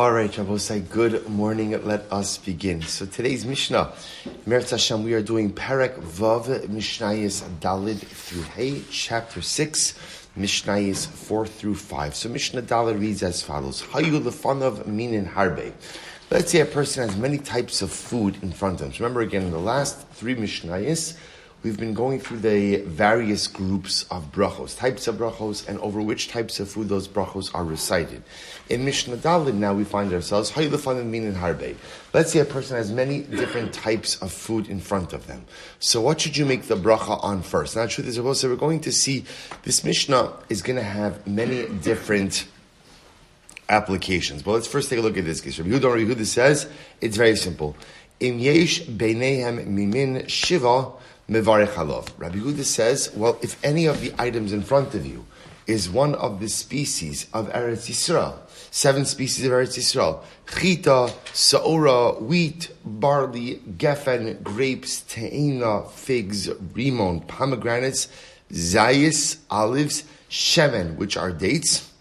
All right, Rabbosai, good morning. Let us begin. So today's Mishna, Meretz Hashem, we are doing Perek Vav, Mishnayis Dalid through Hey, chapter 6, Mishnayis 4 through 5. So Mishnah Dalid reads as follows: Hayu lefanav minin harbe. Let's say a person has many types of food in front of him. So remember again, in the last three Mishnayis, we've been going through the various groups of brachos, types of brachos, and over which types of food those brachos are recited. In Mishnah Dalid now we find ourselves, Hayu lefanav minin harbe. Let's say a person has many different types of food in front of them. So what should you make the bracha on first? Now, the truth is, we're going to see this Mishnah is going to have many different applications. But let's first take a look at this case. Rabbi Yehuda says, it's very simple. Im yesh beinehem mimin shiva mevarech halav. Rabbi Yehuda says, well, if any of the items in front of you is one of the species of Eretz Yisrael, 7 species of Eretz Yisrael, chita, saora, wheat, barley, gefen, grapes, te'ina, figs, rimon, pomegranates, zayis, olives, shemen, which are dates,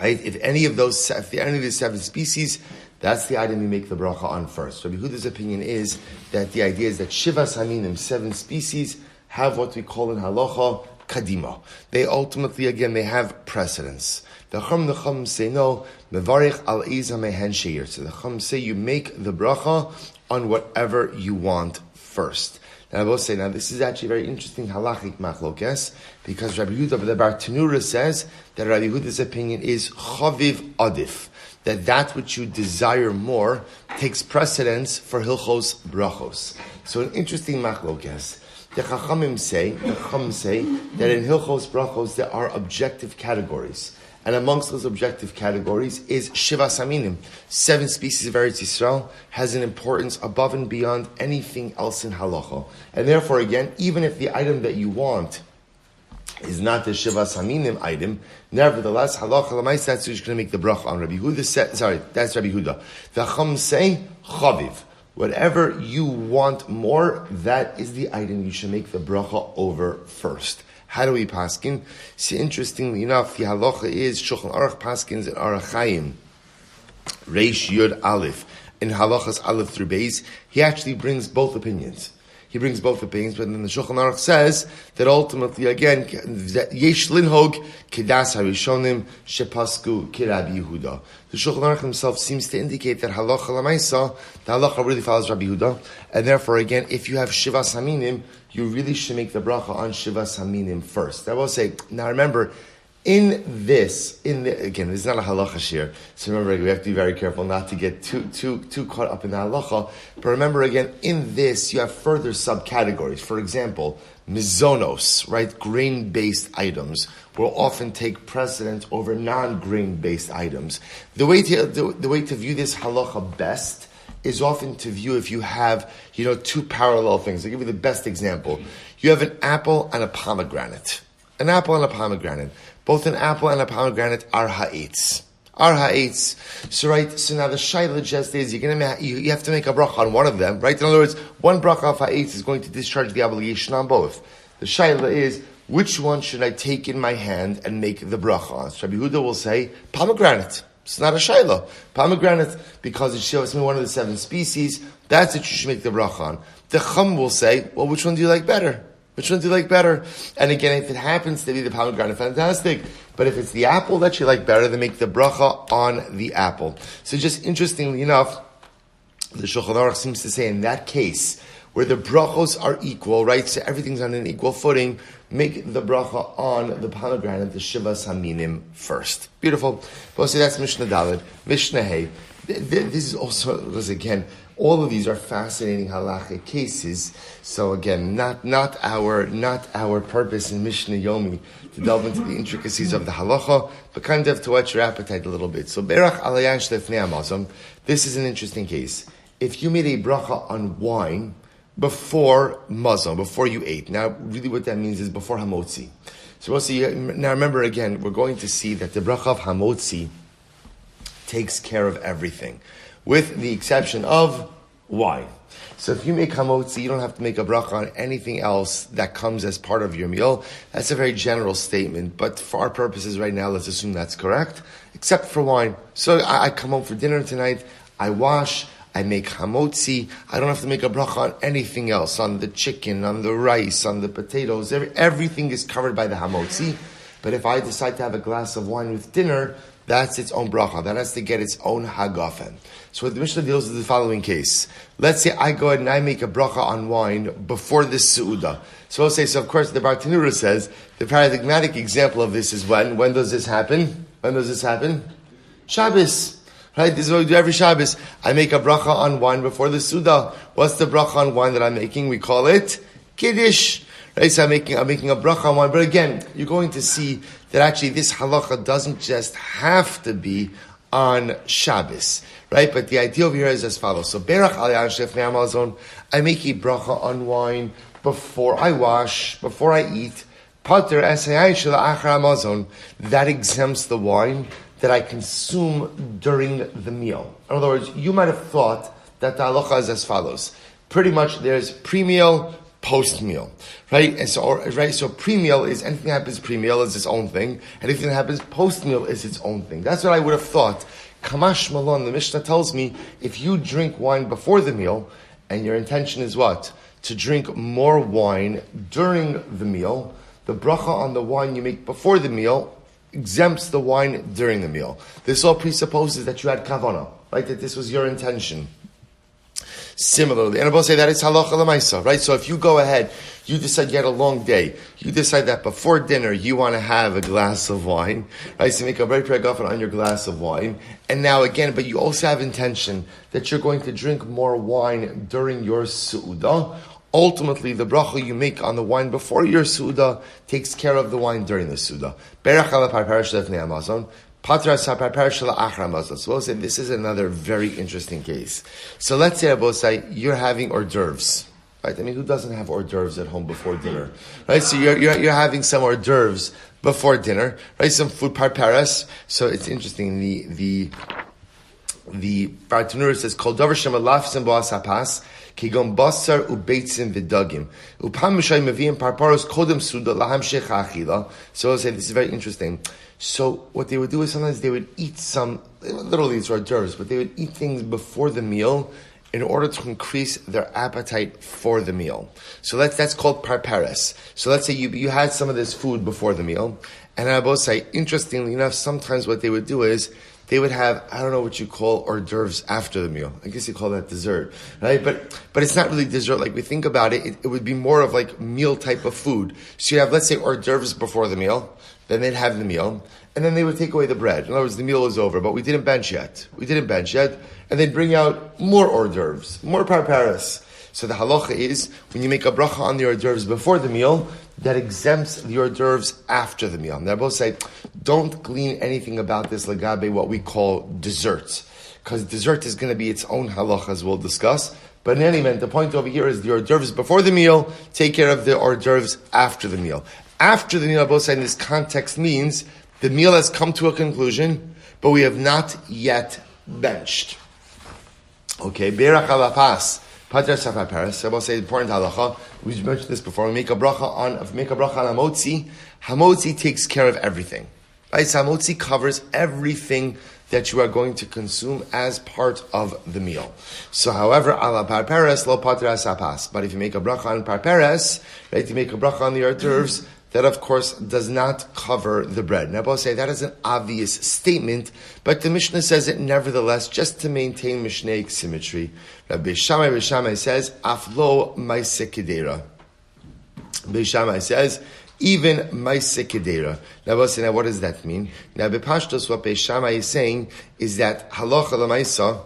right? If any of these 7 species, that's the item you make the bracha on first. Rabbi Yehuda's opinion is that the idea is that Shivas Haminim, 7 species, have what we call in halacha kadima. They ultimately, again, they have precedence. The Chum say no, mevarich al iza mehen sheir. So the Chum say you make the bracha on whatever you want first. Now I will say, now this is actually very interesting halachic machlokes, because Rabbi Yehuda, the Bar Tanura says that Rabbi Yehuda's opinion is chaviv adif, that which you desire more takes precedence for hilchos brachos. So an interesting machlokes. The Chachamim say that in hilchos brachos there are objective categories. And amongst those objective categories is Shivas Haminim. 7 species of Eretz Yisrael has an importance above and beyond anything else in halacha. And therefore, again, even if the item that you want is not the Shivas Haminim item, nevertheless, halacha l'maisa, that's what you're going to make the bracha on. Rabbi Yehuda said, that's Rabbi Yehuda. The Chum say, chaviv. Whatever you want more, that is the item you should make the bracha over first. How do we paskin? See, interestingly enough, the halacha is Shulchan Aruch paskins and Aruch Chaim, Reish Yud Aleph, in halachas Aleph through Beis. He actually brings both opinions. But then the Shulchan Aruch says that ultimately, again, Yesh Linhog Kedas Harishonim Shepasku Kirabi Yehuda. The Shulchan Aruch himself seems to indicate that halacha l'maisa, the halacha really follows Rabbi Yehuda, and therefore, again, if you have Shivas Haminim, you really should make the bracha on Shivas Haminim first. I will say, now remember, again, this is not a halacha shir, so remember, we have to be very careful not to get too caught up in the halacha. But remember, again, in this, you have further subcategories. For example, mizonos, right, grain-based items, will often take precedence over non-grain-based items. The way to view this halacha best is often to view if you have, 2 parallel things. I'll give you the best example. You have an apple and a pomegranate. An apple and a pomegranate. Both an apple and a pomegranate are ha'etz. So now the shayla just is, you have to make a bracha on one of them, right? In other words, one bracha of ha'etz is going to discharge the obligation on both. The shayla is, which one should I take in my hand and make the bracha on? So Rabbi Yehuda will say, pomegranate. It's not a shayla. Pomegranate, because it shows me one of the 7 species, that's what you should make the bracha on. The Chum will say, well, which one do you like better? And again, if it happens to be the pomegranate, fantastic. But if it's the apple that you like better, then make the bracha on the apple. So just interestingly enough, the Shulchan Aruch seems to say in that case, where the brachos are equal, right? So everything's on an equal footing, make the bracha on the pomegranate, the Shivas Haminim first. Beautiful. Well, so that's Mishnah Dalid. Mishnah Hey. This is also, because again, all of these are fascinating halachic cases. So again, not our purpose in Mishnah Yomi to delve into the intricacies of the halacha, but kind of to whet your appetite a little bit. So Berach alayan shlefnei hamazon. This is an interesting case. If you made a bracha on wine before mazon, before you ate, now really what that means is before hamotzi. So we'll see. Now remember again, we're going to see that the bracha of hamotzi takes care of everything, with the exception of wine. So if you make hamotzi, you don't have to make a bracha on anything else that comes as part of your meal. That's a very general statement, but for our purposes right now, let's assume that's correct. except for wine. So I come home for dinner tonight, I wash, I make hamotzi. I don't have to make a bracha on anything else, on the chicken, on the rice, on the potatoes. Everything is covered by the hamotzi. But if I decide to have a glass of wine with dinner, that's its own bracha. That has to get its own hagafen. So what the Mishnah deals with the following case. Let's say I go ahead and I make a bracha on wine before the Su'udah. So I'll say, so of course the Bartanura says, the paradigmatic example of this is when? When does this happen? When does this happen? Shabbos. Right, this is what we do every Shabbos. I make a bracha on wine before the Suda. What's the bracha on wine that I'm making? We call it Kiddush. Right, so I'm making a bracha on wine. But again, you're going to see that actually this halacha doesn't just have to be on Shabbos. Right, but the idea over here is as follows. So, Berach al Shef Amazon, I make a bracha on wine before I wash, before I eat. Pater Esayai Shela Achar Amazon, that exempts the wine that I consume during the meal. In other words, you might have thought that the halacha is as follows. Pretty much there's pre-meal, post-meal. Right? And so pre-meal is anything that happens pre-meal is its own thing. Anything that happens post-meal is its own thing. That's what I would have thought. Kamash Malon, the Mishnah tells me, if you drink wine before the meal, and your intention is what? To drink more wine during the meal, the bracha on the wine you make before the meal exempts the wine during the meal. This all presupposes that you had kavanah, right? That this was your intention. Similarly, and I will say that it's halacha l'maisa, right? So if you go ahead, you decide you had a long day, you decide that before dinner you want to have a glass of wine, right? So make a very pregafan on your glass of wine. And now again, but you also have intention that you're going to drink more wine during your su'udah. Ultimately, the bracha you make on the wine before your Suda takes care of the wine during the Suda. So we'll say this is another very interesting case. So let's say, Abosai, you're having hors d'oeuvres. Right? I mean, who doesn't have hors d'oeuvres at home before dinner? Right? So you're having some hors d'oeuvres before dinner, right? Some food parparas. So it's interesting. The Bartanura says, Kol davar shemalafsim bo asapas, kigon basar ubeitzim v'dagim. Upam mishay meviim parparos kodem suda lahamshech achila. So I'll say, this is very interesting. So what they would do is sometimes they would eat some, literally it's hors d'oeuvres, but they would eat things before the meal in order to increase their appetite for the meal. So that's called parpares. So let's say you had some of this food before the meal, and I both say, interestingly enough, sometimes what they would do is, they would have, I don't know what you call hors d'oeuvres after the meal. I guess you call that dessert, right? But it's not really dessert. Like we think about it, it would be more of like meal type of food. So you have, let's say, hors d'oeuvres before the meal, then they'd have the meal, and then they would take away the bread. In other words, the meal is over, but we didn't bench yet. And they'd bring out more hors d'oeuvres, more parparas. So the halacha is, when you make a bracha on the hors d'oeuvres before the meal, that exempts the hors d'oeuvres after the meal. And they both say, don't glean anything about this lagabe, what we call desserts. Because dessert is going to be its own halacha, as we'll discuss. But in any event, the point over here is the hors d'oeuvres before the meal, take care of the hors d'oeuvres after the meal. After the meal, both say in this context means the meal has come to a conclusion, but we have not yet benched. Okay, Berach alapas. I will say important halacha. We mentioned this before. We make a bracha on hamotzi. Hamotzi takes care of everything. Right? So hamotzi covers everything that you are going to consume as part of the meal. So, however, ala parperes lo patras apas. But if you make a bracha on parperes, right, you make a bracha on the hors d'oeuvres, that of course does not cover the bread. Now, I'll say that is an obvious statement, but the Mishnah says it nevertheless, just to maintain Mishnaic symmetry. Rabbi Shammai says, Aflo maise kedera. Rabbi Shammai says, even maise kedera. Now, I'll say, now what does that mean? Now, Bepashtos, what Rabbi Shammai is saying is that halacha l'maisa,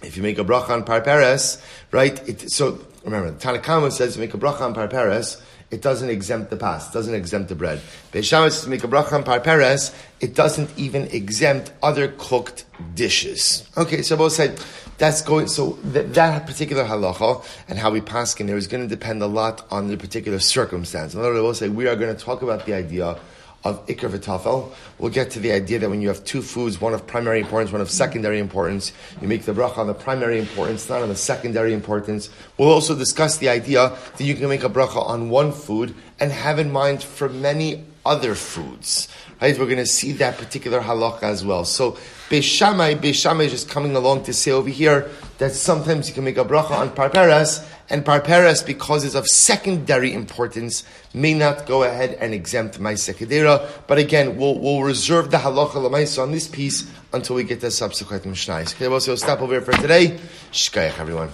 if you make a bracha on parperes, right? So remember, the Tanakama says, make a bracha on parperes, it doesn't exempt the pas, it doesn't exempt the bread. Beishamas says to make a bracha on parperes, it doesn't even exempt other cooked dishes. Okay, so both say that's going. So that particular halacha and how we paskin there is going to depend a lot on the particular circumstance. In other words, we'll say we are going to talk about the idea of ikar v'tafel. We'll get to the idea that when you have two foods, one of primary importance, one of secondary importance, you make the bracha on the primary importance, not on the secondary importance. We'll also discuss the idea that you can make a bracha on one food and have in mind for many other foods. Right? We're going to see that particular halacha as well. So Beis Shammai is just coming along to say over here that sometimes you can make a bracha on parperes, and parperes, because it's of secondary importance, may not go ahead and exempt Maaseh Kedera. But again, we'll reserve the halacha l'maisa on this piece until we get to subsequent Mishnayos. Okay, we'll stop over here for today. Shkayach, everyone.